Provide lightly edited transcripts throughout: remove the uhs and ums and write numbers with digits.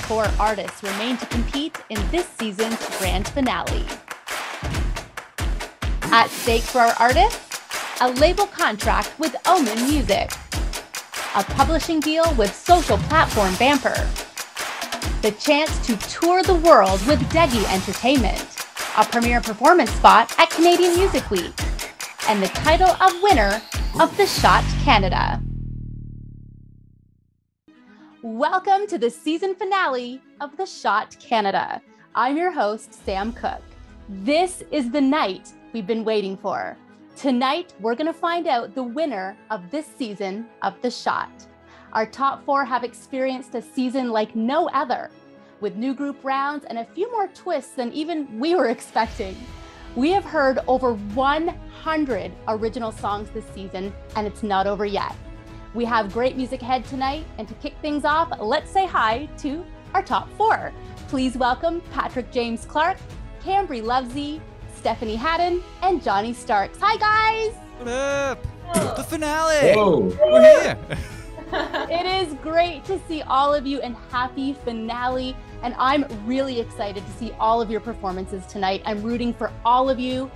4 artists remain to compete in this season's grand finale. At stake for our artists, a label contract with Omen Music, a publishing deal with social platform Bamper, the chance to tour the world with Davies Entertainment, a premiere performance spot at Canadian Music Week, and the title of winner of the Shot Canada. Welcome to the season finale of the Shot Canada. I'm your host, Sam Cook. This is the night we've been waiting for. Tonight, we're going to find out the winner of this season of the Shot. Our top 4 have experienced a season like no other, with new group rounds and a few more twists than even we were expecting. We have heard over 100 original songs this season, and it's not over yet. We have great music ahead tonight, and to kick things off, let's say hi to our top 4. Please welcome Patrick James Clark, Cambry Lovesy, Stephanie Haddon, and Johnny Starks. Hi, guys! What up? Oh. The finale! Whoa. We're here! It is great to see all of you, and happy finale. And I'm really excited to see all of your performances tonight. I'm rooting for all of you.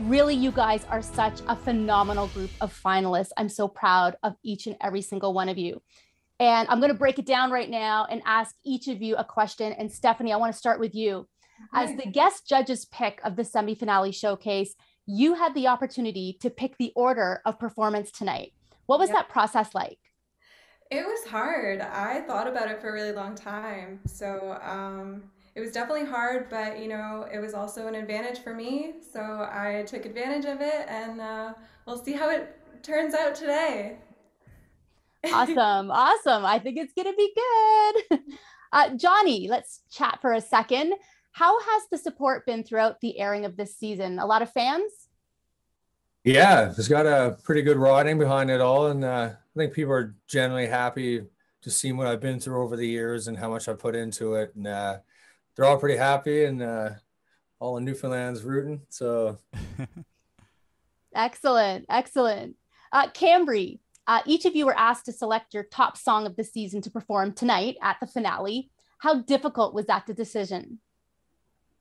Really, you guys are such a phenomenal group of finalists. I'm so proud of each and every single one of you. And I'm going to break it down right now and ask each of you a question. And Stephanie, I want to start with you. As the guest judge's pick of the semi-finale showcase, you had the opportunity to pick the order of performance tonight. What was that process like? It was hard. I thought about it for a really long time. So it was definitely hard, but it was also an advantage for me. So I took advantage of it, and we'll see how it turns out today. Awesome. I think it's going to be good. Johnny, let's chat for a second. How has the support been throughout the airing of this season? A lot of fans? Yeah, it's got a pretty good writing behind it all, and I think people are generally happy to see what I've been through over the years and how much I put into it, and they're all pretty happy, and all in Newfoundland's rooting. So, excellent. Cambry, each of you were asked to select your top song of the season to perform tonight at the finale. How difficult was that decision?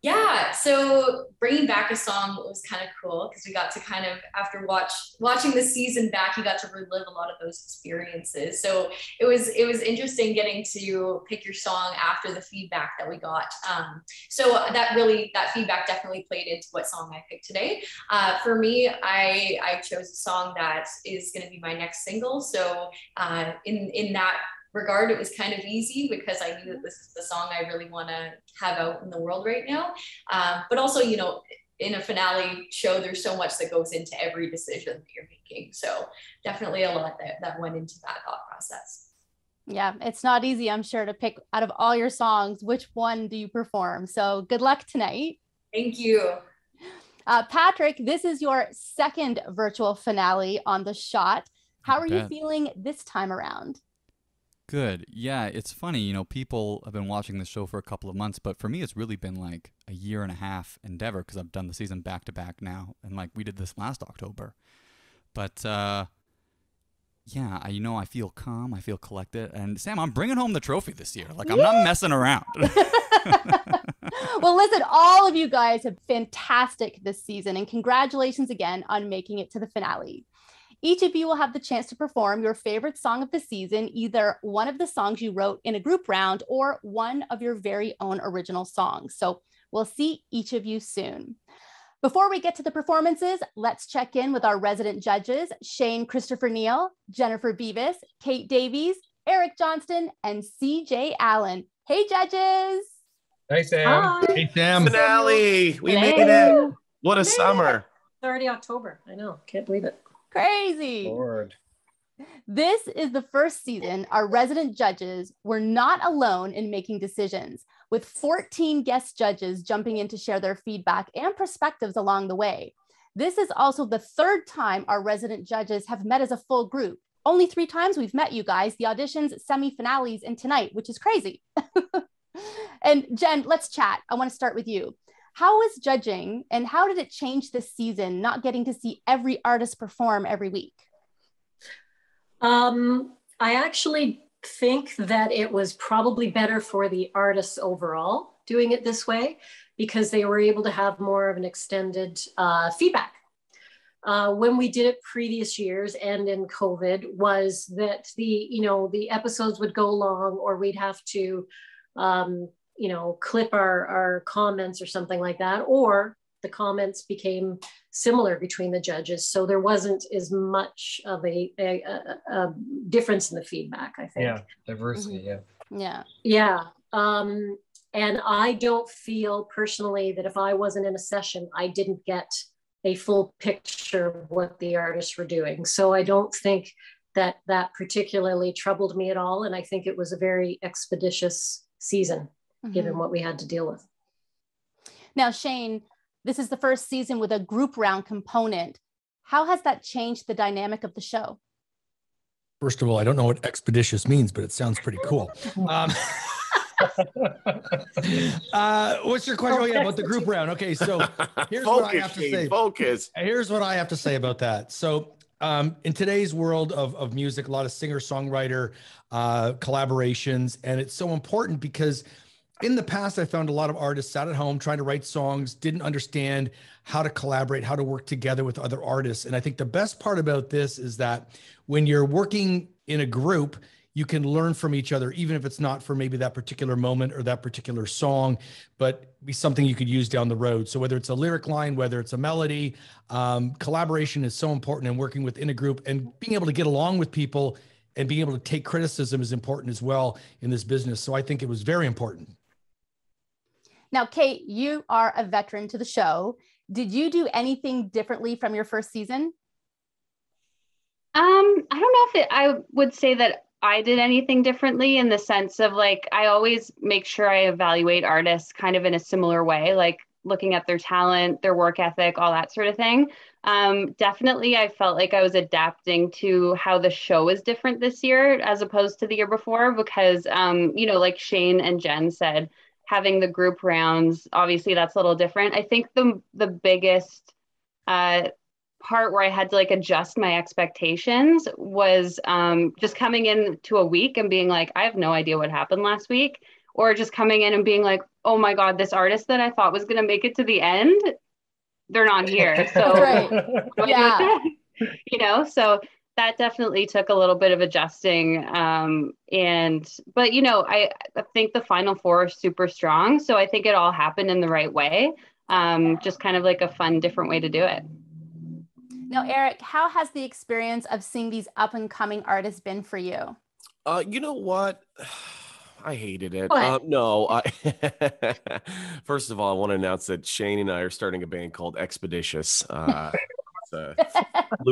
Yeah, so bringing back a song was kind of cool because we got to kind of, after watching the season back, you got to relive a lot of those experiences. So it was interesting getting to pick your song after the feedback that we got. So that feedback definitely played into what song I picked today. For me, I chose a song that is going to be my next single. So in that regard, it was kind of easy because I knew that this is the song I really want to have out in the world right now. But also, in a finale show, there's so much that goes into every decision that you're making. So definitely a lot that went into that thought process. Yeah, it's not easy, I'm sure, to pick out of all your songs, which one do you perform? So good luck tonight. Thank you. Patrick, this is your second virtual finale on The Shot. How are you feeling this time around? Good. Yeah, it's funny, people have been watching this show for a couple of months, but for me, it's really been like a 1.5 year endeavor because I've done the season back to back now. And we did this last October. But yeah, I feel calm. I feel collected. And Sam, I'm bringing home the trophy this year. I'm not messing around. Well, listen, all of you guys have been fantastic this season, and congratulations again on making it to the finale. Each of you will have the chance to perform your favorite song of the season, either one of the songs you wrote in a group round or one of your very own original songs. So we'll see each of you soon. Before we get to the performances, let's check in with our resident judges, Shane Christopher Neal, Jennifer Beavis, Kate Davies, Eric Johnston, and CJ Allen. Hey, judges. Hey, Sam. Hi. Hey, Sam. Finale. We made it. What a summer. It's already October. I know. Can't believe it. Crazy. Lord. This is the first season our resident judges were not alone in making decisions, with 14 guest judges jumping in to share their feedback and perspectives along the way. This is also the third time our resident judges have met as a full group. Only 3 times we've met, you guys, the auditions, semi-finales, and tonight, which is crazy. And Jen, let's chat. I want to start with you. How was judging, and how did it change this season, not getting to see every artist perform every week? I actually think that it was probably better for the artists overall doing it this way, because they were able to have more of an extended feedback. When we did it previous years and in COVID, was that the episodes would go long, or we'd have to clip our comments or something like that, or the comments became similar between the judges, so there wasn't as much of a difference in the feedback, I think. Yeah, diversity. Yeah. And I don't feel personally that if I wasn't in a session, I didn't get a full picture of what the artists were doing. So I don't think that particularly troubled me at all, and I think it was a very expeditious season, given what we had to deal with. Now, Shane, this is the first season with a group round component. How has that changed the dynamic of the show? First of all, I don't know what expeditious means, but it sounds pretty cool. What's your question? Oh, yeah, about the group round. Okay, so here's what I have to say. Here's what I have to say about that. So in today's world of music, a lot of singer-songwriter collaborations, and it's so important because in the past, I found a lot of artists sat at home trying to write songs, didn't understand how to collaborate, how to work together with other artists. And I think the best part about this is that when you're working in a group, you can learn from each other, even if it's not for maybe that particular moment or that particular song, but be something you could use down the road. So whether it's a lyric line, whether it's a melody, collaboration is so important, and working within a group and being able to get along with people and being able to take criticism is important as well in this business. So I think it was very important. Now, Kate, you are a veteran to the show. Did you do anything differently from your first season? I don't know if I would say that I did anything differently, in the sense of, like, I always make sure I evaluate artists kind of in a similar way, like looking at their talent, their work ethic, all that sort of thing. Definitely, I felt like I was adapting to how the show is different this year as opposed to the year before, because, like Shane and Jen said, having the group rounds, obviously that's a little different. I think the biggest part where I had to adjust my expectations was just coming into a week and being like, I have no idea what happened last week, or just coming in and being like, oh my God, this artist that I thought was going to make it to the end, they're not here. So, so that definitely took a little bit of adjusting. But I think the final four are super strong. So I think it all happened in the right way. Just kind of like a fun, different way to do it. Now, Eric, how has the experience of seeing these up and coming artists been for you? You know what? I hated it. First of all, I want to announce that Shane and I are starting a band called Expeditious.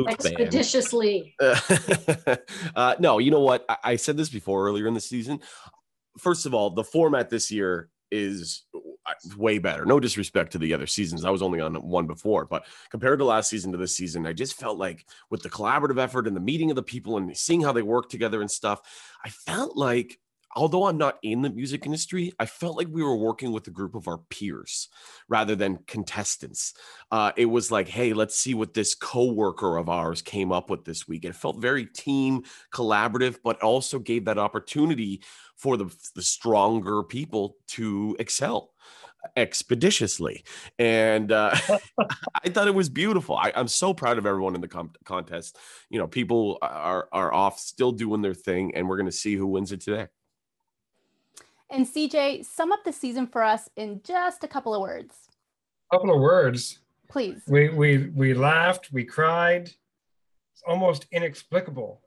Expeditiously. No, you know what? I said this before earlier in the season. First of all, the format this year is way better. No disrespect to the other seasons. I was only on one before, but compared to last season to this season, I just felt like with the collaborative effort and the meeting of the people and seeing how they work together and stuff, I felt like, although I'm not in the music industry, I felt like we were working with a group of our peers rather than contestants. It was like, hey, let's see what this coworker of ours came up with this week. It felt very team collaborative, but also gave that opportunity for the stronger people to excel expeditiously. And I thought it was beautiful. I'm so proud of everyone in the contest. People are off still doing their thing, and we're going to see who wins it today. And CJ, sum up the season for us in just a couple of words. Please. We laughed, we cried. It's almost inexplicable.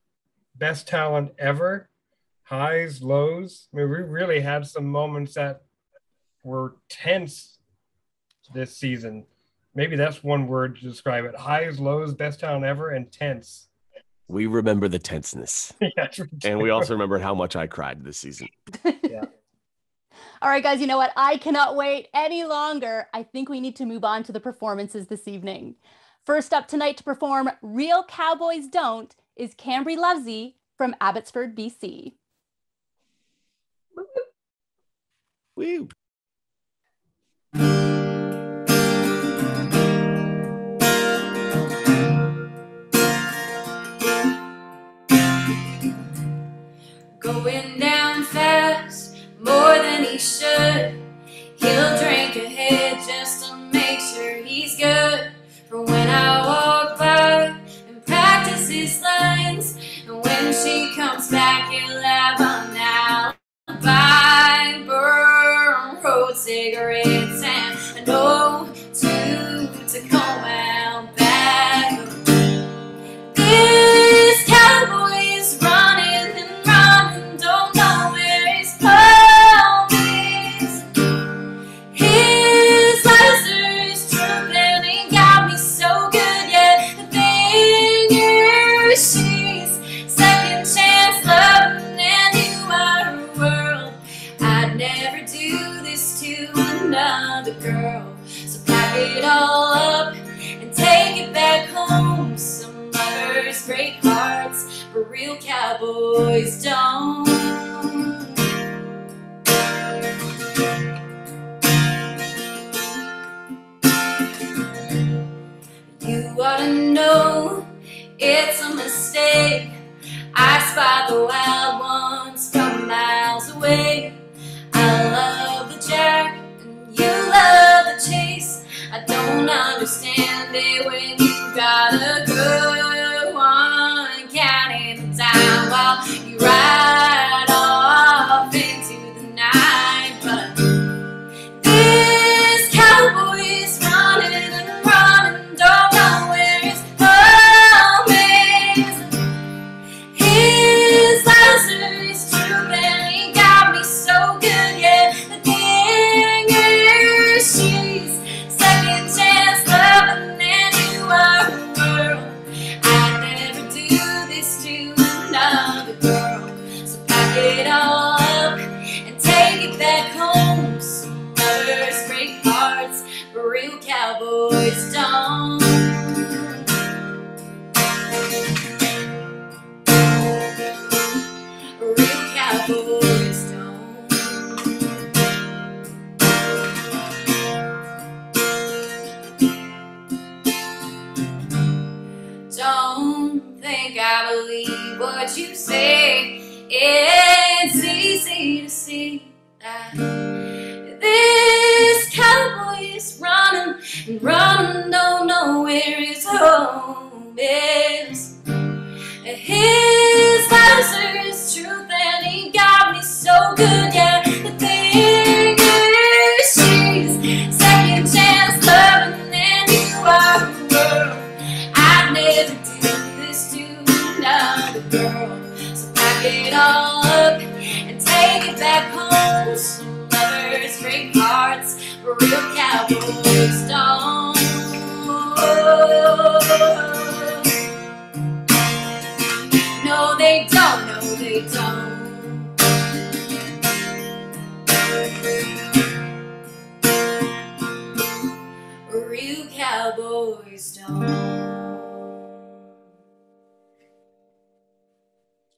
Best talent ever. Highs, lows. I mean, we really had some moments that were tense this season. Maybe that's one word to describe it. Highs, lows, best talent ever, and tense. We remember the tenseness. Yes, and we also remember how much I cried this season. Yeah. All right, guys, you know what? I cannot wait any longer. I think we need to move on to the performances this evening. First up tonight to perform Real Cowboys Don't is Cambry Lovesy from Abbotsford, BC. Woo. Going he should. He'll drink ahead just to make sure he's good. For when I walk by and practice his lines, and when she comes back, he'll have an alibi. Burn road cigarettes and an O2 Tacoma out back. This cowboy is running and running, don't know where his home is. His laser is drooping, he got me so good, yet the thing is, she's second chance loving, and you are her world. I'd never do this to another girl. So pack it all up and take it back home. Some lovers break hearts, but real cowboys don't. You ought to know it's a mistake. I spy the wild ones from miles away. I love the jack and you love the chase. I don't understand it when you got a good one, counting the time while you ride off into the night. But this cowboy is running and running, don't know where his home is. His laser is drooping, he got me so good, yeah. The thing is, she's second chance loving, and you are her world. I'd never do this to another girl. So pack it all up and take it back home. Some lovers break hearts, but real cowboys don't. Real cowboys don't. Don't think I believe what you say. It's easy to see that this cowboy is running and running, don't know where his home is. His laser is truth and he got me so good, yeah. The thing is, she's second chance loving, and you are her world. I'd never do this to another girl. So pack it all up and take it back home. Some lovers break hearts, but real cowboys don't. No, they don't. No, they don't. Real cowboys don't.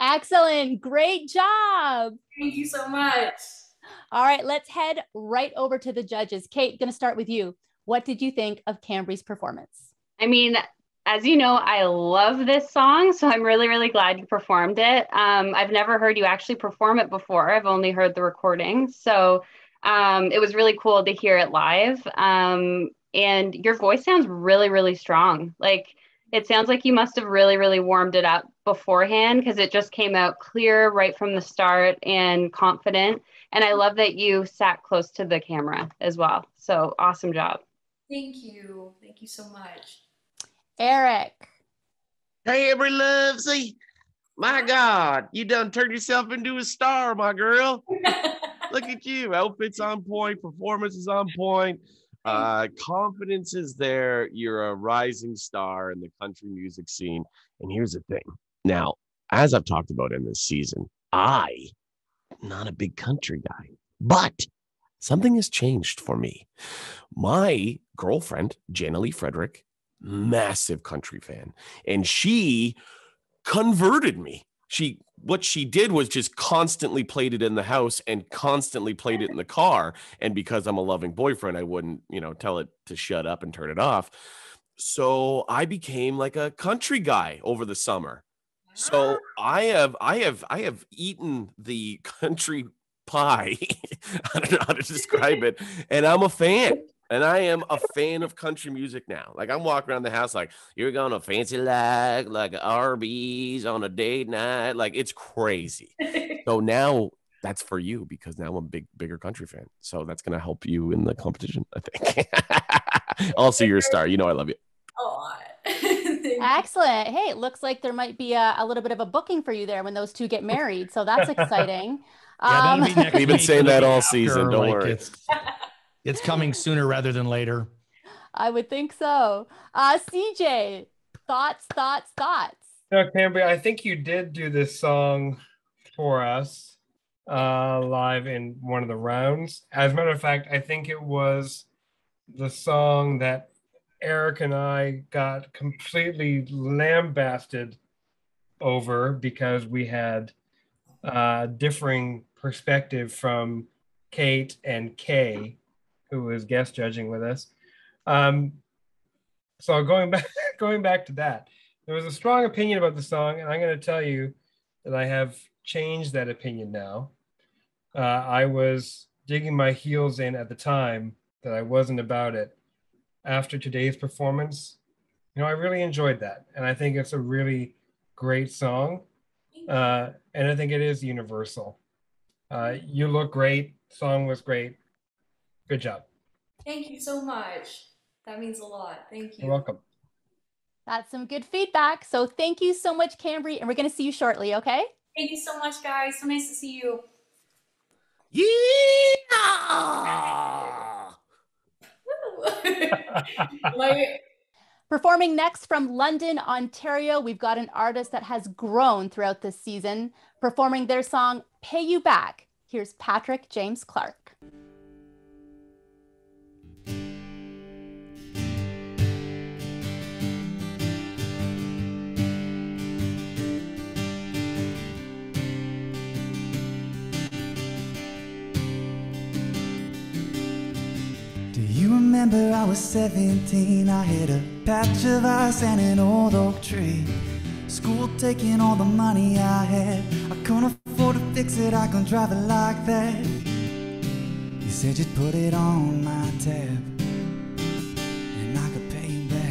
Excellent. Great job. Thank you so much. All right, let's head right over to the judges. Kate, going to start with you. What did you think of Cambry's performance? I mean, as you know, I love this song, so I'm really, really glad you performed it. I've never heard you actually perform it before. I've only heard the recording. So it was really cool to hear it live. And your voice sounds really, really strong. Like, it sounds like you must have really, really warmed it up beforehand, because it just came out clear right from the start and confident. And I love that you sat close to the camera as well. So awesome job. Thank you. Thank you so much. Eric. Hey, every lovesy. My God, you done turned yourself into a star, my girl. Look at you. Outfits on point. Performance is on point. Confidence is there. You're a rising star in the country music scene. And here's the thing. Now, as I've talked about in this season, I'm not a big country guy, but something has changed for me. My girlfriend, Jenna Lee Frederick, massive country fan, and she converted me. What she did was just constantly played it in the house and constantly played it in the car. And because I'm a loving boyfriend, I wouldn't, tell it to shut up and turn it off. So I became like a country guy over the summer. So I have eaten the country pie. I don't know how to describe it. And I'm a fan. And I am a fan of country music now. Like, I'm walking around the house like, you're gonna fancy like Arby's on a date night. Like, it's crazy. So now that's for you, because now I'm a bigger country fan. So that's gonna help you in the competition, I think. Also, you're a star. You know I love you. Oh, excellent. Hey, it looks like there might be a little bit of a booking for you there when those two get married. So that's exciting. Yeah, that'll be next We've been week. saying that all After, season. Don't worry. It's coming sooner rather than later. I would think so. CJ, thoughts? No, Cambria, I think you did do this song for us live in one of the rounds. As a matter of fact, I think it was the song that Eric and I got completely lambasted over because we had differing perspective from Kate and Kay, who was guest judging with us. So going back to that, there was a strong opinion about the song, and I'm going to tell you that I have changed that opinion now. I was digging my heels in at the time that I wasn't about it. After today's performance, I really enjoyed that, and I think it's a really great song, and I think it is universal. You look great. Song was great. Good job. Thank you so much. That means a lot. Thank you. You're welcome. That's some good feedback. So thank you so much, Cambry, and we're going to see you shortly, okay? Thank you so much, guys. So nice to see you. Yeah! Performing next from London, Ontario, we've got an artist that has grown throughout this season, performing their song, Pay You Back. Here's Patrick James Clark. You remember I was 17, I hit a patch of ice and an old oak tree. School taking all the money I had, I couldn't afford to fix it, I couldn't drive it like that. You said you'd put it on my tab, and I could pay you back.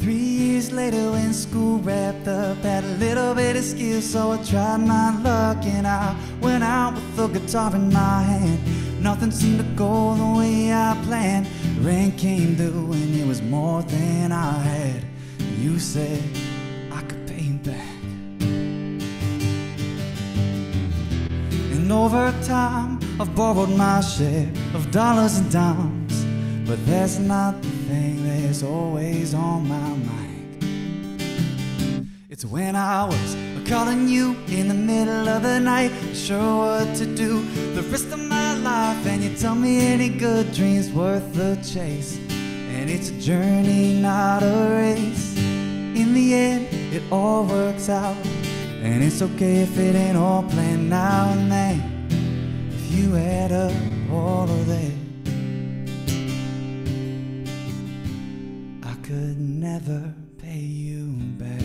3 years later when school wrapped up, had a little bit of skill, so I tried my luck, and I went out with a guitar in my hand. Nothing seemed to go the way I planned. Rent came due and it was more than I had. You said I could pay you back. And over time I've borrowed my share of dollars and dimes, but that's not the thing that's always on my mind. It's when I was calling you in the middle of the night, sure what to do the rest of my life, and you tell me any good dream's worth the chase, and it's a journey, not a race. In the end, it all works out, and it's okay if it ain't all planned now and then. If you add up all of that, I could never pay you back.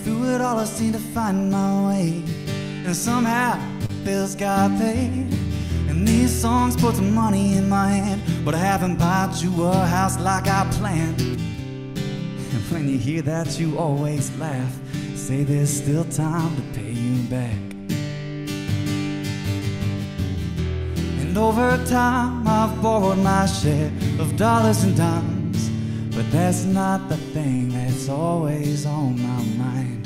Through it all I seemed to find my way, and somehow bills got paid. And these songs put some money in my hand, but I haven't bought you a house like I planned. And when you hear that you always laugh, say there's still time to pay you back. And over time I've borrowed my share of dollars and dimes, but that's not the thing that's always on my mind.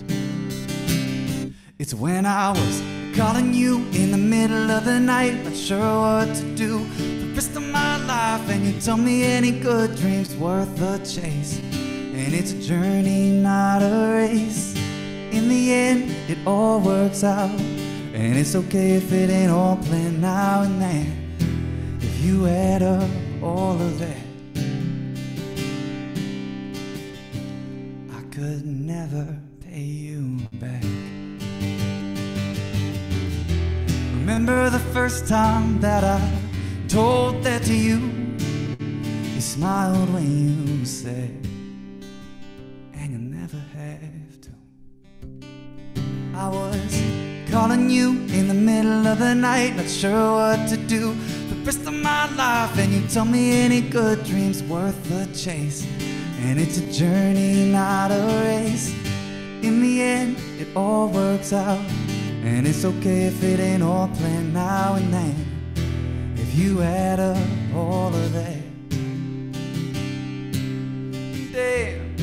It's when I was calling you in the middle of the night, not sure what to do the rest of my life, and you tell me any good dream's worth the chase, and it's a journey, not a race. In the end, it all works out, and it's okay if it ain't all planned now and then. If you add up all of that, I could never pay you back. Remember the first time that I told that to you, smiled when you said, and you never have to. I was calling you in the middle of the night, not sure what to do the rest of my life, and you told me any good dream's worth the chase, and it's a journey, not a race. In the end, it all works out, and it's okay if it ain't all planned now and then. If you add up all of that, damn,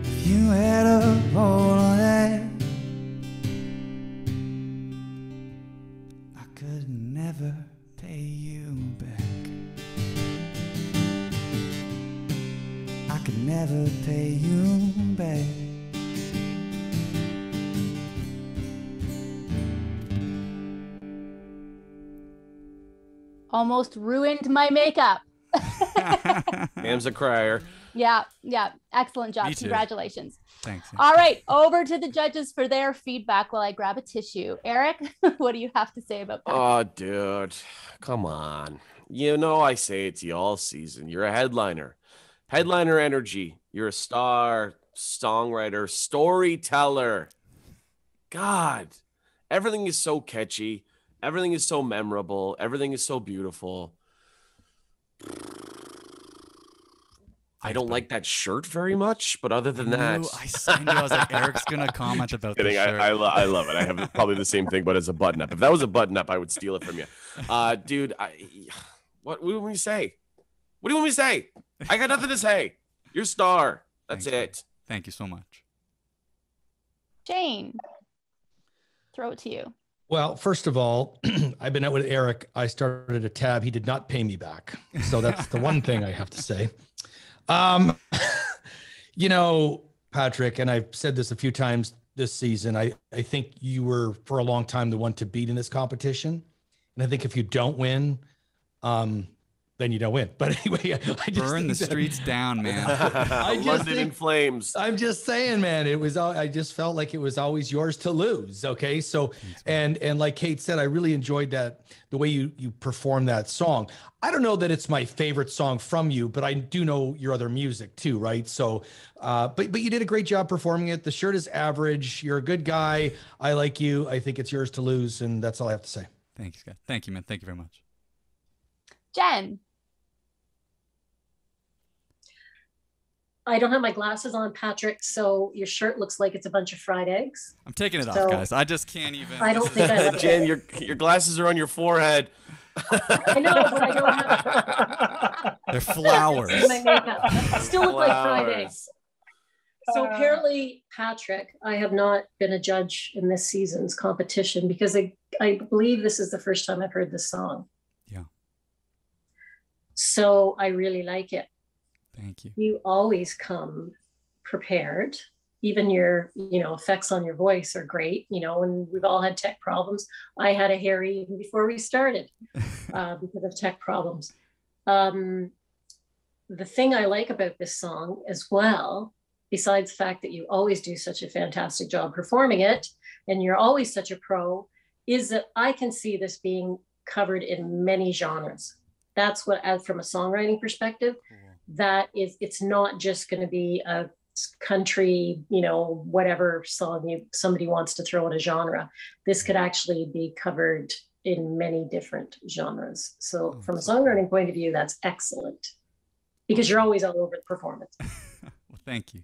if you add up all of that, I could never pay you back. I could never pay you back. Almost ruined my makeup. Sam's a crier. Yeah. Excellent job. Me too. Congratulations. Thanks. All right, over to the judges for their feedback while I grab a tissue. Eric, what do you have to say about that? Oh, dude, come on. You know, I say it to you all season. You're a headliner. Headliner energy. You're a star, songwriter, storyteller. God, everything is so catchy. Everything is so memorable. Everything is so beautiful. I don't like that shirt very much, but other than that, I knew I was like, Eric's gonna comment about the shirt. I love it. I have probably the same thing, but as a button up. If that was a button up, I would steal it from you, dude. What do you want me to say? What do you want me to say? I got nothing to say. You're a star. That's it. Thank you so much. Jane, throw it to you. Well, first of all, I've been out with Eric. I started a tab. He did not pay me back. So that's the one thing I have to say. You know, Patrick, and I've said this a few times this season, I think you were for a long time the one to beat in this competition. And I think if you don't win, then you don't win. But anyway, I just burn the streets down, man. London in flames. I'm just saying, man, I just felt like it was always yours to lose. Okay. So, and like Kate said, I really enjoyed that, the way you performed that song. I don't know that it's my favorite song from you, but I do know your other music too. Right. So, but you did a great job performing it. The shirt is average. You're a good guy. I like you. I think it's yours to lose. And that's all I have to say. Thanks, guys. Thank you, man. Thank you very much. Jen. I don't have my glasses on, Patrick, so your shirt looks like it's a bunch of fried eggs. I'm taking it off, guys. I just can't even. I don't think I like Jen, your glasses are on your forehead. I know, but I don't have. They're flowers. My makeup. I still look like fried eggs. So apparently, Patrick, I have not been a judge in this season's competition because I believe this is the first time I've heard this song. Yeah. So I really like it. Thank you. You always come prepared. Even your, effects on your voice are great. And we've all had tech problems. I had a hair even before we started because of tech problems. The thing I like about this song as well, besides the fact that you always do such a fantastic job performing it, and you're always such a pro, is that I can see this being covered in many genres. That's what, as from a songwriting perspective, that is, it's not just going to be a country, whatever song somebody wants to throw in a genre. This could actually be covered in many different genres. So from a songwriting point of view, that's excellent because you're always all over the performance. Well, thank you.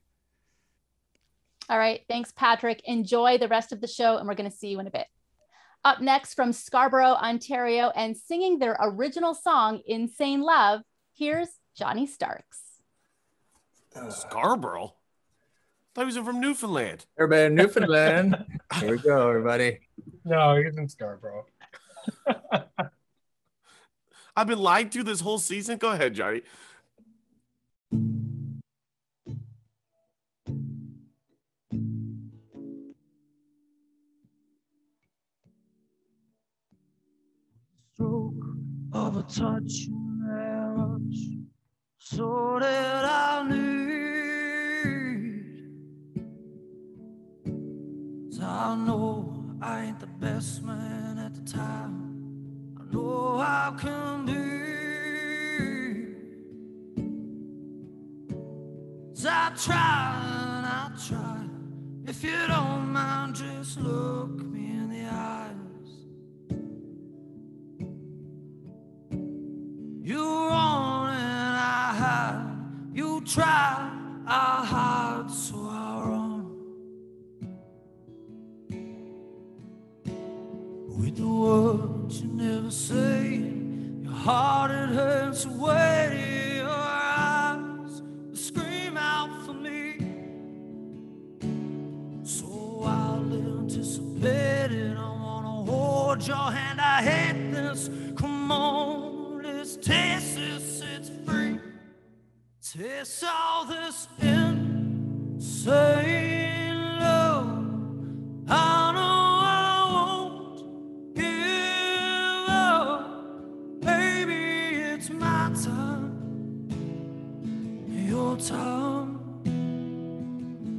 All right. Thanks, Patrick. Enjoy the rest of the show, and we're going to see you in a bit. Up next from Scarborough, Ontario, and singing their original song, Insane Love, here's Johnny Starks. Scarborough? I thought he was from Newfoundland. Everybody in Newfoundland. Here we go, everybody. No, he's in Scarborough. I've been lied to this whole season. Go ahead, Johnny. Stroke of a touch and arrows, so that I need. So I know I ain't the best man at the time. I know I can be. I try. If you don't mind, just look me in the eyes. You run and I hide. You try, I hide, so I run. With the words you never say, your heart it hurts away. Your eyes scream out for me. So I'll anticipate it. I wanna hold your hand. I hate this. Come on, let's taste this. It's free. Taste all this insane love. I know I won't give up. Baby, it's my time, your time.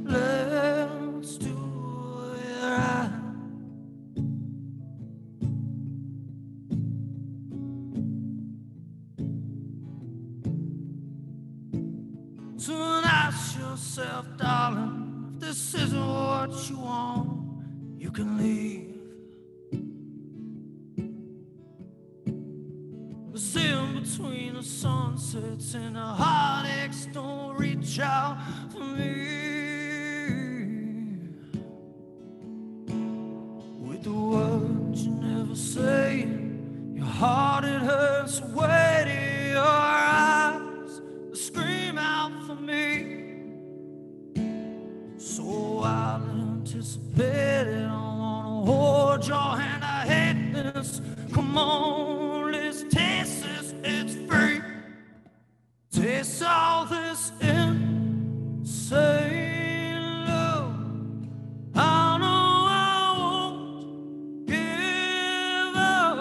Let's do it right. So ask yourself, darling, if this isn't what you want, you can leave. 'Cause in between the sunsets and the heartaches, don't reach out for me. With the words you never say, your heart it hurts way to your eyes. Scream out for me. So I'll anticipate it. I wanna hold your hand. I hate this. Come on, let's taste this. It's free. Taste all this insane love. I know I won't give up.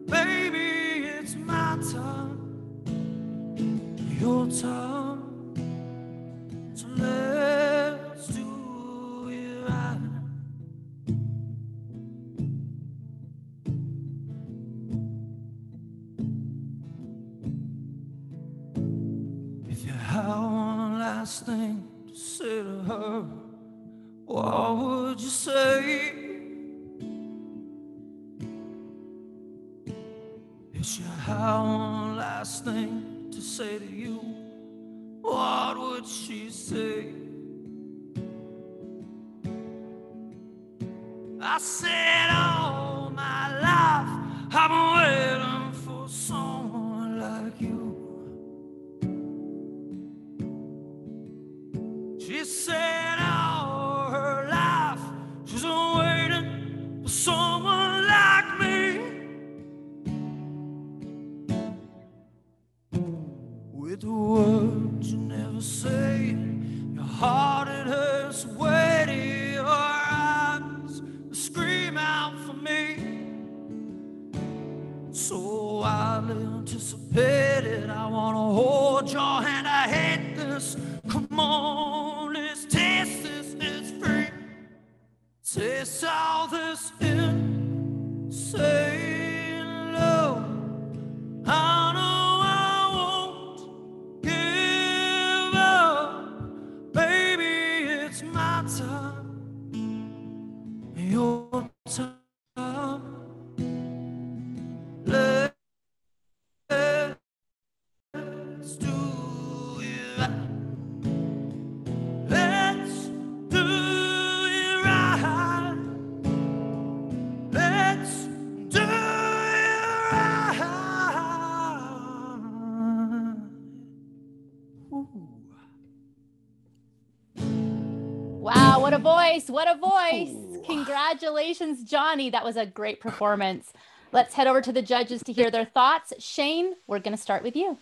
Baby, it's my time, your time. So let's do it right. If you had one last thing to say to her, what would you say? If she had one last thing to say to you, what would she say? I said all my life I've been waiting for someone like you. She said all her life she's been waiting for someone like me. With the words you never say, your heart it hurts way to your eyes. Scream out for me. So I'll anticipate it. I wanna hold your hand. I hate this. Come on, let's taste this. It's free. Taste all this insane love. I know I won't give up. Baby, it's my time, your time. Let's do it right. Let's do it right. Let's do it right. Ooh. Wow, what a voice. What a voice. Congratulations, Johnny. That was a great performance. Let's head over to the judges to hear their thoughts. Shane, we're going to start with you.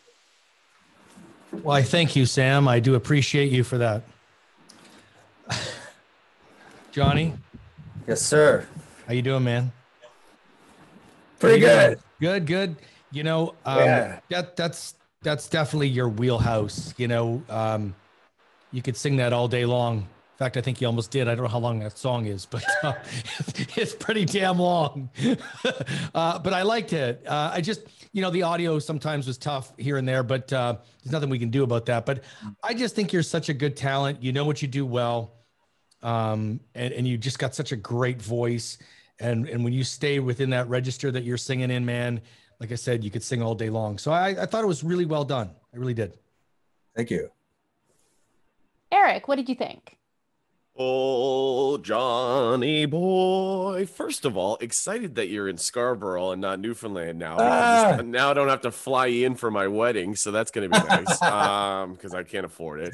Well, I thank you, Sam. I do appreciate you for that. Johnny? Yes, sir. How you doing, man? Pretty good. Good. You know, that's definitely your wheelhouse. You know, you could sing that all day long. In fact, I think you almost did. I don't know how long that song is, but it's pretty damn long. But I liked it. I just, the audio sometimes was tough here and there, but there's nothing we can do about that. But I just think you're such a good talent. You know what you do well. And you just got such a great voice. And when you stay within that register that you're singing in, man, like I said, you could sing all day long. So I thought it was really well done. I really did. Thank you. Eric, what did you think? Oh, Johnny boy. First of all, excited that you're in Scarborough and not Newfoundland now. Now I don't have to fly you in for my wedding, so that's going to be nice because I can't afford it.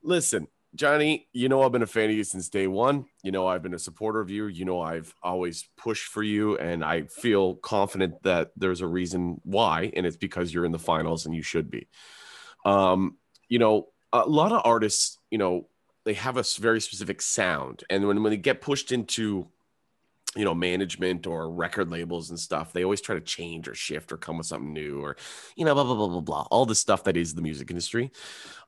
Listen, Johnny, I've been a fan of you since day one. I've been a supporter of you. I've always pushed for you, and I feel confident that there's a reason why, and it's because you're in the finals and you should be. A lot of artists, they have a very specific sound. And when they get pushed into, management or record labels and stuff, they always try to change or shift or come with something new or, blah, blah, blah, blah, blah, all the stuff that is the music industry.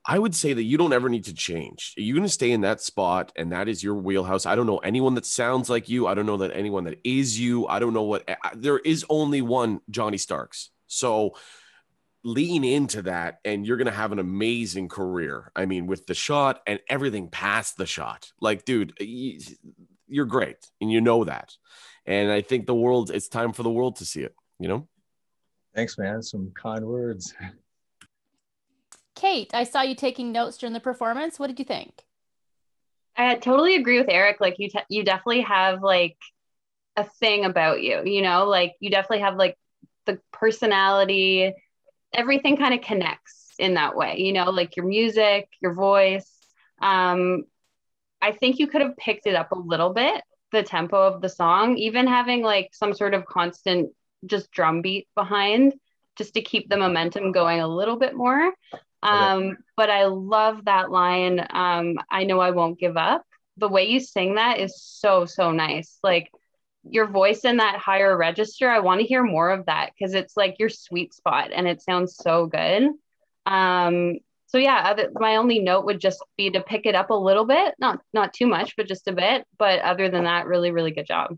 I would say that you don't ever need to change. You're going to stay in that spot, and that is your wheelhouse. I don't know anyone that sounds like you. I don't know that anyone that is you. I don't know there is only one Johnny Starks. So lean into that, and you're going to have an amazing career. I mean, with the shot and everything past the shot. Like, dude, you're great, and you know that. And I think it's time for the world to see it, Thanks, man. Some kind words. Kate, I saw you taking notes during the performance. What did you think? I totally agree with Eric. Like, you definitely have, like, a thing about you, like, you definitely have, like, the personality. Everything kind of connects in that way, like your music, your voice. I think you could have picked it up a little bit, the tempo of the song, even having like some sort of constant just drum beat behind, just to keep the momentum going a little bit more. But I love that line. I know I won't give up. The way you sing that is so, so nice. Like, your voice in that higher register, I want to hear more of that, because it's like your sweet spot and it sounds so good. So yeah, my only note would just be to pick it up a little bit, not too much, but just a bit. But other than that, really, really good job.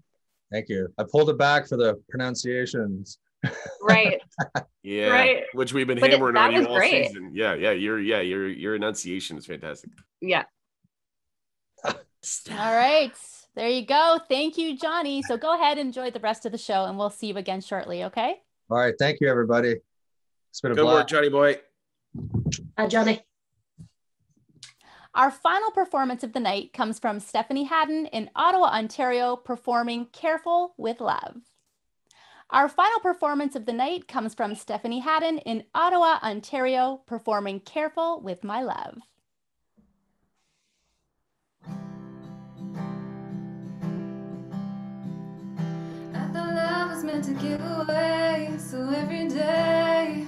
Thank you. I pulled it back for the pronunciations. Right. Yeah. Right. Which we've been hammering on you all great. season. Your enunciation is fantastic. Yeah. All right. There you go. Thank you, Johnny. So go ahead and enjoy the rest of the show, and we'll see you again shortly, okay? All right. Thank you, everybody. It's been a good blast. work, Johnny boy. Johnny. Our final performance of the night comes from Stephanie Hadden in Ottawa, Ontario, performing Careful with Love. Our final performance of the night comes from Stephanie Hadden in Ottawa, Ontario, performing Careful with My Love. Love was meant to give away, so every day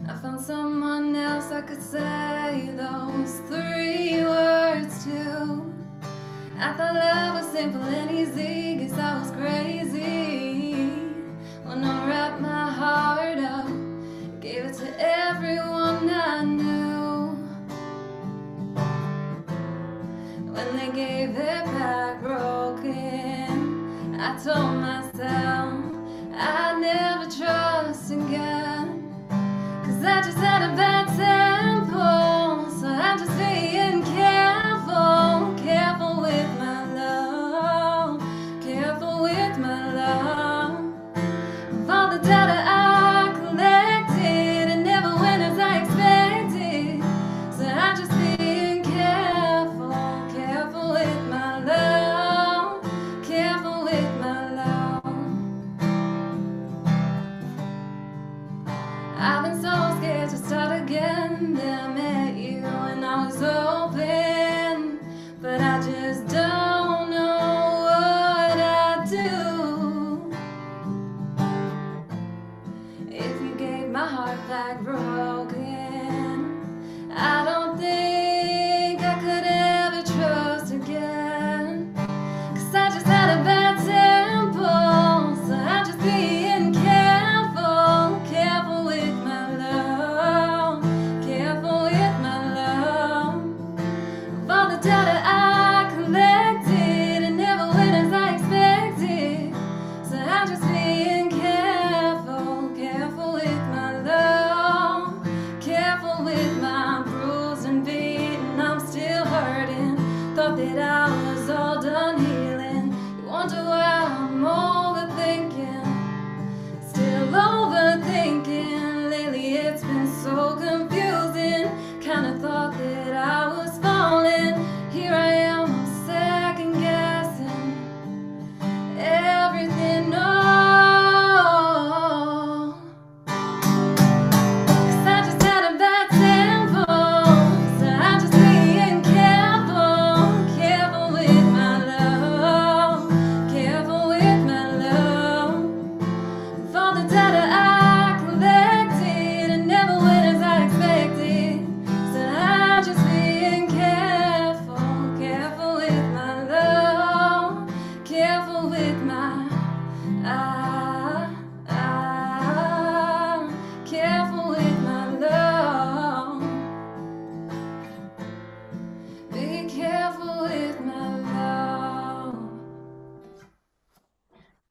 I found someone else I could say those 3 words to. I thought love was simple and easy, guess I was crazy when I wrapped my heart up, gave it to everyone I knew. When they gave it back broken, I told myself I'd never trust again, 'cause I just had a bad tempo, so I'm just being careful, careful with my love, careful with my love. Of all the data I collected, it never went as I expected, so I'm just being careful, careful with my love, careful with my love. I've been so scared to start again.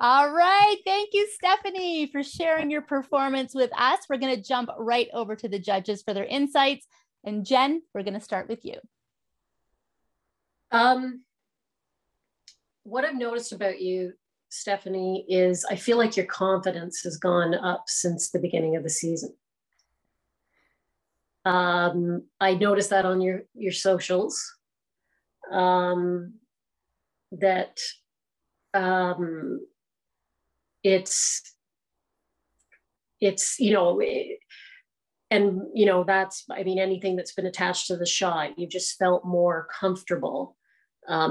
All right. Thank you, Stephanie, for sharing your performance with us. We're going to jump right over to the judges for their insights. And Jen, we're going to start with you. What I've noticed about you, Stephanie, is I feel like your confidence has gone up since the beginning of the season. I noticed that on your socials, that it's you know, and you know, that's, I mean, anything that's been attached to the shot, you just felt more comfortable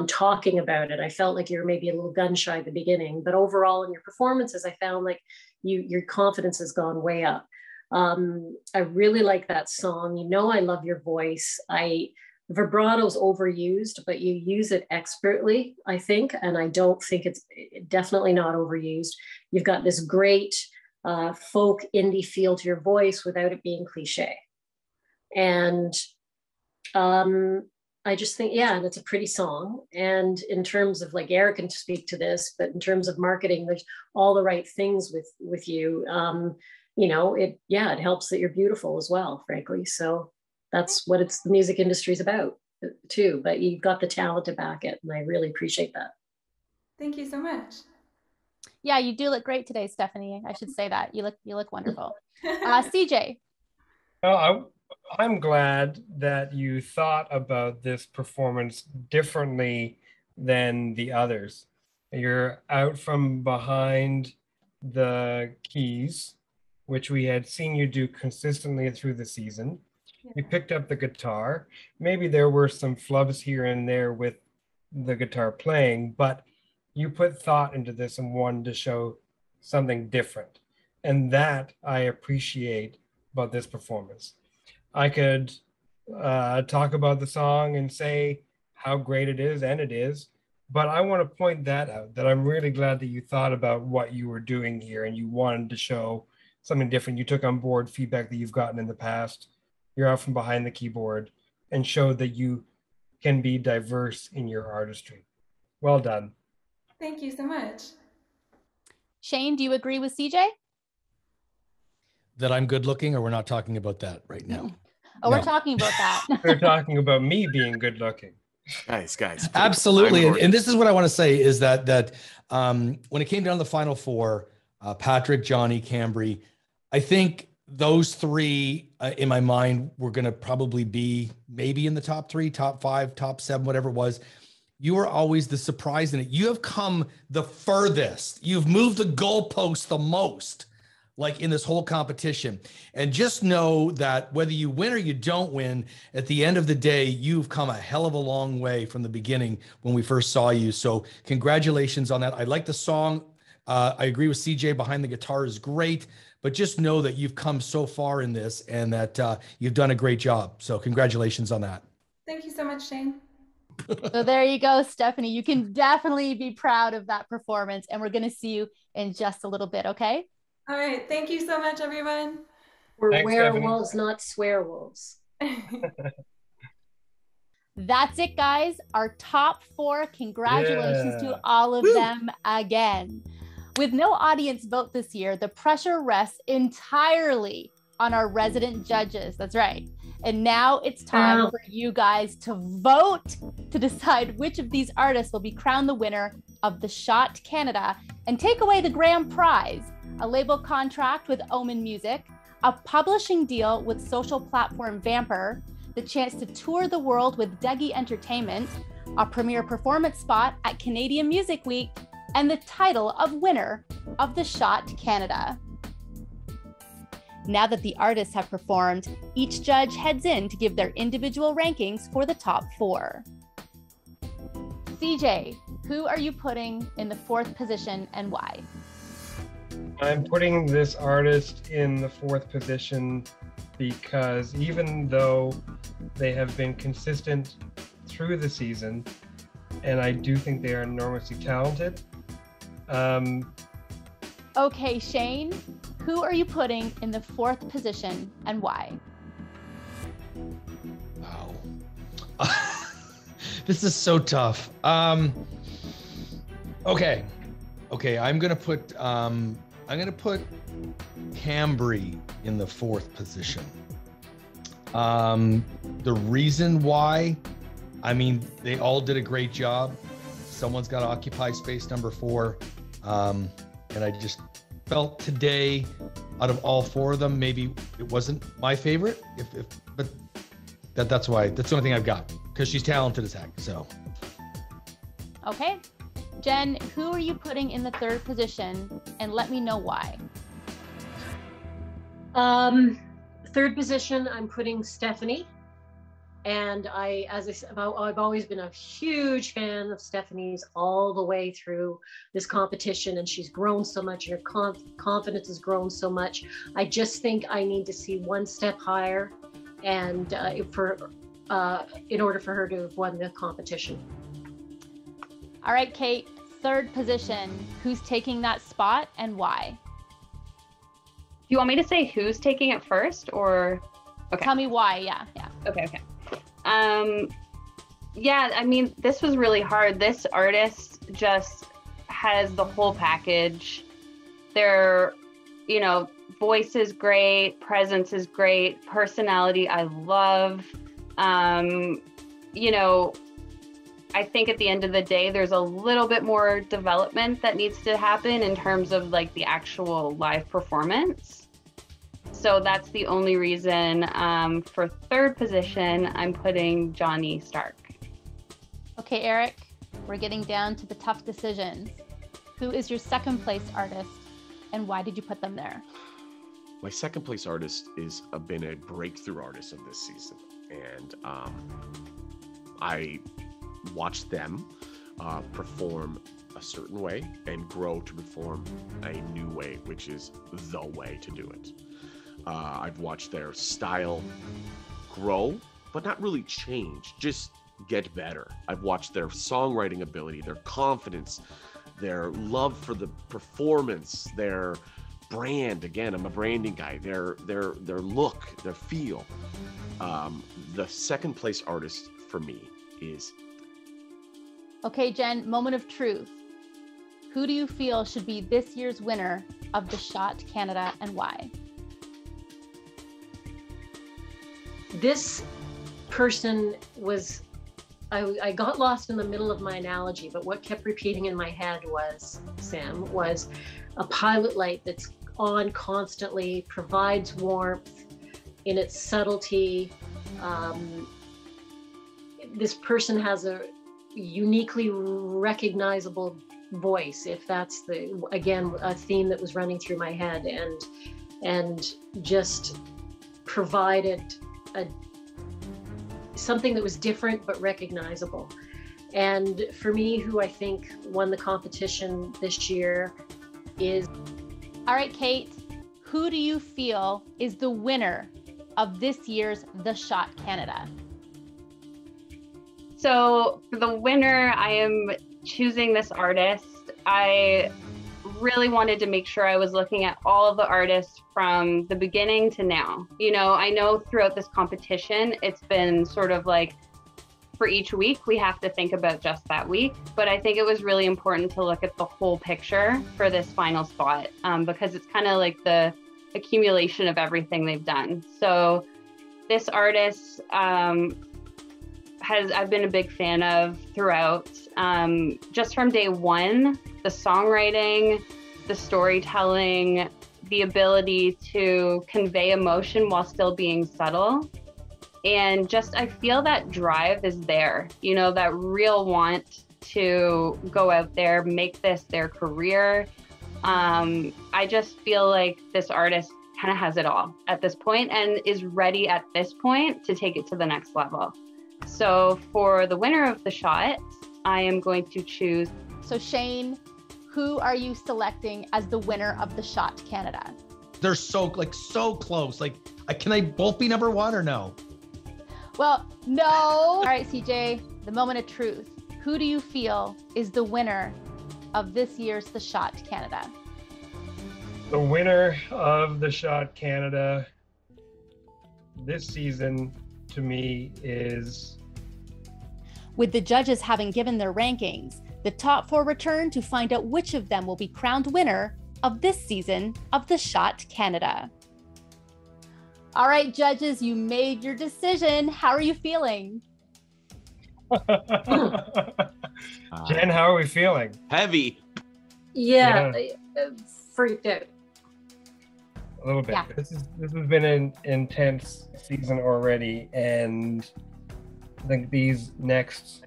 talking about it. I felt like you were maybe a little gun shy at the beginning, but overall in your performances, I found like your confidence has gone way up. I really like that song. You know, I love your voice. Vibrato's overused, but you use it expertly, I think. And I don't think it's definitely not overused. You've got this great folk indie feel to your voice without it being cliche. And I just think, yeah, that's a pretty song. And in terms of, like, Eric can speak to this, but in terms of marketing, there's all the right things with you. You know, it helps that you're beautiful as well, frankly. So that's what the music industry is about too, but you've got the talent to back it. And I really appreciate that. Thank you so much. Yeah, you do look great today, Stephanie. I should say that. You look wonderful. CJ. Well, I'm glad that you thought about this performance differently than the others. You're out from behind the keys, which we had seen you do consistently through the season. Yeah. You picked up the guitar. Maybe there were some flubs here and there with the guitar playing, but you put thought into this and wanted to show something different. And that I appreciate about this performance. I could talk about the song and say how great it is, and it is, but I want to point that out, that I'm really glad that you thought about what you were doing here and you wanted to show something different. You took on board feedback that you've gotten in the past. You're out from behind the keyboard and showed that you can be diverse in your artistry. Well done. Thank you so much. Shane, do you agree with CJ? That I'm good looking, or we're not talking about that right now? Oh, no. We're talking about that. We're talking about me being good looking. Guys. Absolutely. And this is what I want to say is that when it came down to the final four, Patrick, Johnny, Cambry, I think those three in my mind were going to probably be maybe in the top 3, top 5, top 7, whatever it was. You were always the surprise in it. You have come the furthest. You've moved the goalpost the most, like in this whole competition. And just know that whether you win or you don't win, at the end of the day, you've come a hell of a long way from the beginning when we first saw you. So congratulations on that. I like the song. I agree with CJ, behind the guitar is great, but just know that you've come so far in this and that you've done a great job. So congratulations on that. Thank you so much, Shane. So there you go, Stephanie. You can definitely be proud of that performance, and we're going to see you in just a little bit, okay? All right. Thank you so much, everyone. We're werewolves, not swearwolves. That's it, guys. Our top 4. Congratulations to all of them again. With no audience vote this year, the pressure rests entirely on our resident judges. That's right. And now it's time for you guys to vote to decide which of these artists will be crowned the winner of the Shot Canada and take away the grand prize, a label contract with Omen Music, a publishing deal with social platform Vamper, the chance to tour the world with Dougie Entertainment, a premiere performance spot at Canadian Music Week, and the title of winner of the Shot Canada. Now that the artists have performed, each judge heads in to give their individual rankings for the top 4. CJ, who are you putting in the 4th position and why? I'm putting this artist in the 4th position because even though they have been consistent through the season, and I do think they are enormously talented. Okay, Shane, who are you putting in the 4th position and why? Wow. This is so tough. Okay. Okay, I'm gonna put Cambry in the 4th position. The reason why, I mean, they all did a great job. Someone's got to occupy space number 4. And I just felt today, out of all 4 of them, maybe it wasn't my favorite. But that's why. That's the only thing I've got, because she's talented as heck. So. Okay, Jen, who are you putting in the 3rd position, and let me know why. 3rd position, I'm putting Stephanie. And I've always been a huge fan of Stephanie's all the way through this competition, and she's grown so much, and her confidence has grown so much. I just think I need to see one step higher, and in order for her to have won the competition. All right, Kate, 3rd position, who's taking that spot and why? Do you want me to say who's taking it first, or? Okay. Tell me why. Yeah. Okay. Yeah, I mean, this was really hard. This artist just has the whole package. Their, voice is great, presence is great, personality I love. I think at the end of the day, there's a little bit more development that needs to happen in terms of like the actual live performance. So that's the only reason. For 3rd position, I'm putting Johnny Stark. Okay, Eric, we're getting down to the tough decisions. Who is your 2nd place artist, and why did you put them there? My 2nd place artist is been a breakthrough artist of this season, and I watched them perform a certain way and grow to perform a new way, which is the way to do it. I've watched their style grow, but not really change, just get better. I've watched their songwriting ability, their confidence, their love for the performance, their brand. Again, I'm a branding guy. Their look, their feel. The 2nd place artist for me is. Okay, Jen, moment of truth. Who do you feel should be this year's winner of the Shot Canada, and why? This person was, I got lost in the middle of my analogy, but what kept repeating in my head was a pilot light that's on constantly, provides warmth in its subtlety. This person has a uniquely recognizable voice, if that's again a theme that was running through my head, and just provided something that was different but recognizable. And for me, who I think won the competition this year is. All right, Kate, who do you feel is the winner of this year's The Shot Canada? So for the winner, I am choosing this artist. I really wanted to make sure I was looking at all of the artists from the beginning to now. I know throughout this competition, it's been sort of like for each week, we have to think about just that week. But I think it was really important to look at the whole picture for this final spot, because it's kind of like the accumulation of everything they've done. So this artist I've been a big fan of throughout, just from day one. The songwriting, the storytelling, the ability to convey emotion while still being subtle. And just, I feel that drive is there, that real want to go out there, make this their career. I just feel like this artist kind of has it all at this point and is ready at this point to take it to the next level. So for the winner of the shot, I am going to choose. So Shane, who are you selecting as the winner of the Shot Canada? They're so close. Can they both be number one or no? Well, no. All right, CJ, the moment of truth. Who do you feel is the winner of this year's The Shot Canada? The winner of The Shot Canada this season to me is. With the judges having given their rankings, the top 4 return to find out which of them will be crowned winner of this season of The Shot Canada. All right, judges, you made your decision. How are you feeling? Jen, how are we feeling? Heavy. Yeah. Freaked out. A little bit. Yeah. This has been an intense season already, and I think these next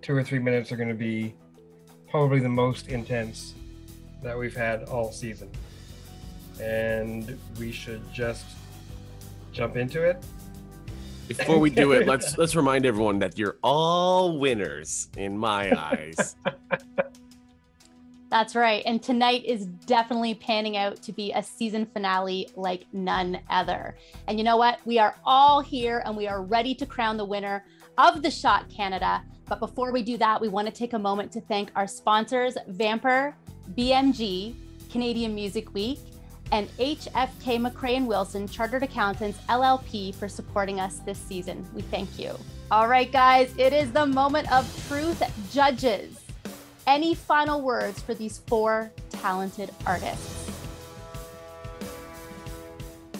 2 or 3 minutes are going to be probably the most intense that we've had all season. And we should just jump into it. Before we do it, let's remind everyone that you're all winners in my eyes. That's right. And tonight is definitely panning out to be a season finale like none other. And you know what? We are all here and we are ready to crown the winner of The Shot Canada. But before we do that, we want to take a moment to thank our sponsors, Vamper, BMG, Canadian Music Week, and HFK McRae & Wilson Chartered Accountants LLP for supporting us this season. We thank you. All right, guys, it is the moment of truth. Judges, any final words for these 4 talented artists?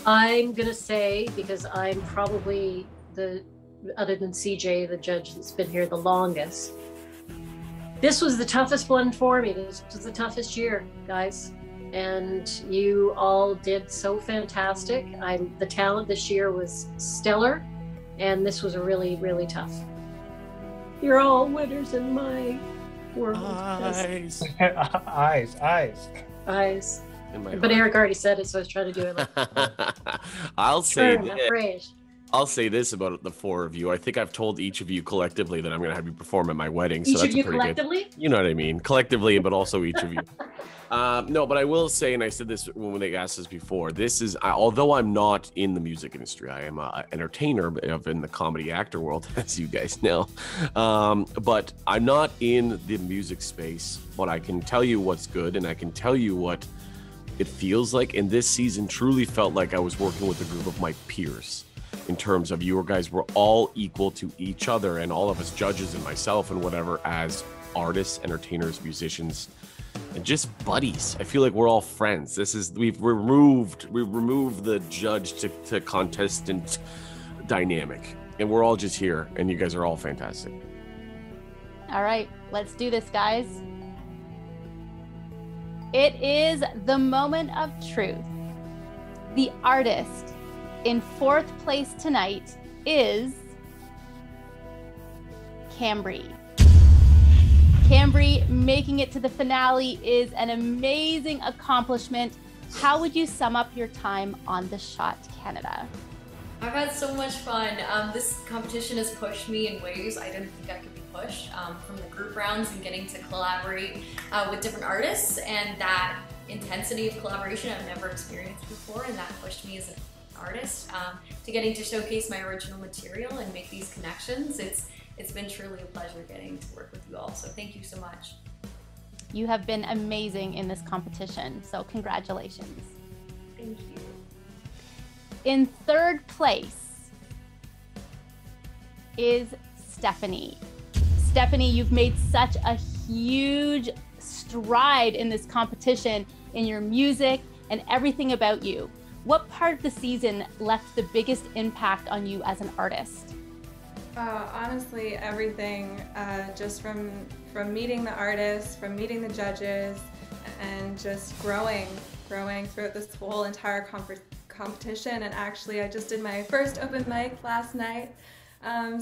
I'm going to say, because I'm probably other than CJ, the judge that's been here the longest, this was the toughest one for me. This was the toughest year, guys. And you all did so fantastic. The talent this year was stellar, and this was a really, really tough. You're all winners in my world. Eyes. Eyes. But Eric already said it, so I was trying to do it. I'll say this about the 4 of you. I think I've told each of you collectively that I'm going to have you perform at my wedding. So each that's of you pretty collectively? Good. You know what I mean? Collectively, but also each of you. No, but I will say, and I said this when they asked us before, although I'm not in the music industry, I am an entertainer in the comedy actor world, as you guys know. But I'm not in the music space, but I can tell you what's good, and I can tell you what it feels like. And this season truly felt like I was working with a group of my peers. In terms of you guys were all equal to each other, and all of us judges and myself and whatever as artists, entertainers, musicians, and just buddies. I feel like we're all friends. We've removed the judge to contestant dynamic, and we're all just here, and you guys are all fantastic. All right, let's do this, guys. It is the moment of truth. The artist in 4th place tonight is Cambry. Cambry making it to the finale is an amazing accomplishment. How would you sum up your time on The Shot Canada? I've had so much fun. This competition has pushed me in ways I didn't think I could be pushed, from the group rounds and getting to collaborate with different artists, and that intensity of collaboration I've never experienced before, and that pushed me as an artist to getting to showcase my original material and make these connections. It's been truly a pleasure getting to work with you all, so thank you so much. You have been amazing in this competition, so congratulations. Thank you. In 3rd place is Stephanie. Stephanie, you've made such a huge stride in this competition, in your music and everything about you. What part of the season left the biggest impact on you as an artist? Honestly, everything, just from meeting the artists, from meeting the judges, and just growing throughout this whole entire competition. And actually, I just did my first open mic last night,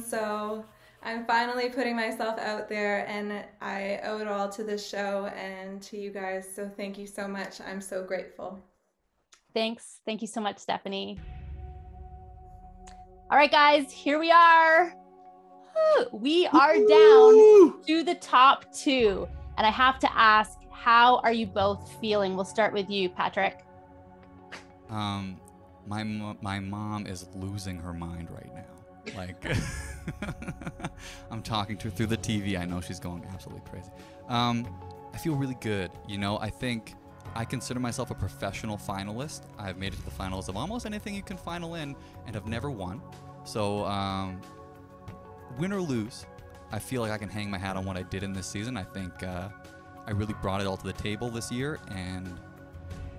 so I'm finally putting myself out there, and I owe it all to this show and to you guys, so thank you so much. I'm so grateful. Thanks. Thank you so much, Stephanie. All right, guys, here we are. We are down to the top 2. And I have to ask, how are you both feeling? We'll start with you, Patrick. My mom is losing her mind right now. Like, I'm talking to her through the TV. I know she's going absolutely crazy. I feel really good. You know, I think I consider myself a professional finalist. I've made it to the finals of almost anything you can final in and have never won. So, win or lose, I feel like I can hang my hat on what I did in this season. I think I really brought it all to the table this year, and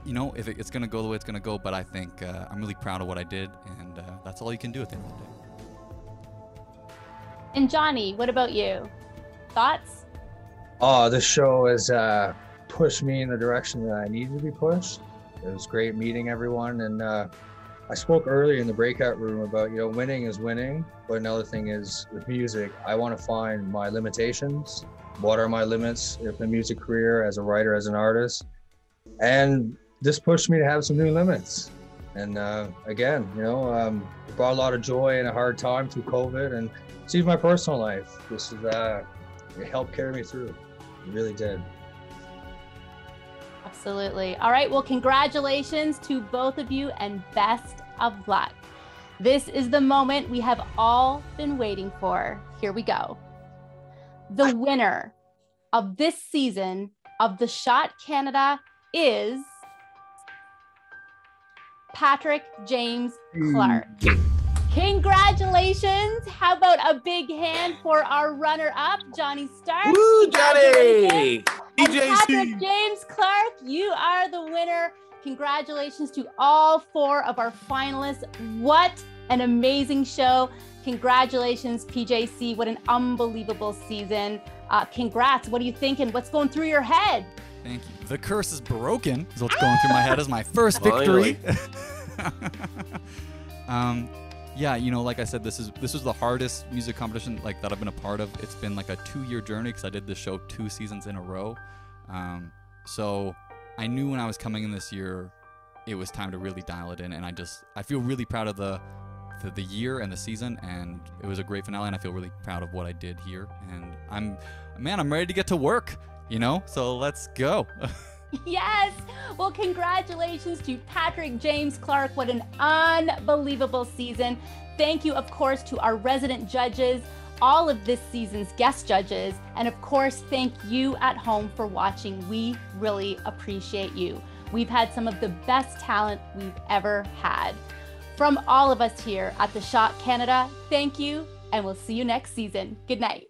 you know, if it's going to go the way it's going to go, but I think I'm really proud of what I did, and that's all you can do at the end of the day. And Johnny, what about you? Thoughts? Oh, this show has pushed me in the direction that I needed to be pushed. It was great meeting everyone, and I spoke earlier in the breakout room about, you know, winning is winning, but another thing is with music, I want to find my limitations. What are my limits in the music career as a writer, as an artist? And this pushed me to have some new limits. And again, you know, it brought a lot of joy in a hard time through COVID, and see my personal life. This is it helped carry me through. It really did. Absolutely. All right. Well, congratulations to both of you and best of luck. This is the moment we have all been waiting for. Here we go. The winner of this season of The Shot Canada is Patrick James Clark. Congratulations. How about a big hand for our runner-up, Johnny Stark? Woo, Johnny! Patrick James Clark, you are the winner. Congratulations to all 4 of our finalists. What an amazing show. Congratulations, PJC. What an unbelievable season. Congrats. What are you thinking? What's going through your head? Thank you. The curse is broken is what's going through my head as my first victory. Yeah, you know, like I said, this was the hardest music competition like that I've been a part of. It's been like a 2-year journey because I did this show 2 seasons in a row. So I knew when I was coming in this year, it was time to really dial it in. And I feel really proud of the year and the season, and it was a great finale, and I feel really proud of what I did here. And I'm ready to get to work, you know, so let's go. Yes. Well, congratulations to Patrick James Clark. What an unbelievable season. Thank you, of course, to our resident judges, all of this season's guest judges, and of course, thank you at home for watching. We really appreciate you. We've had some of the best talent we've ever had. From all of us here at The Shot Canada, thank you, and we'll see you next season. Good night.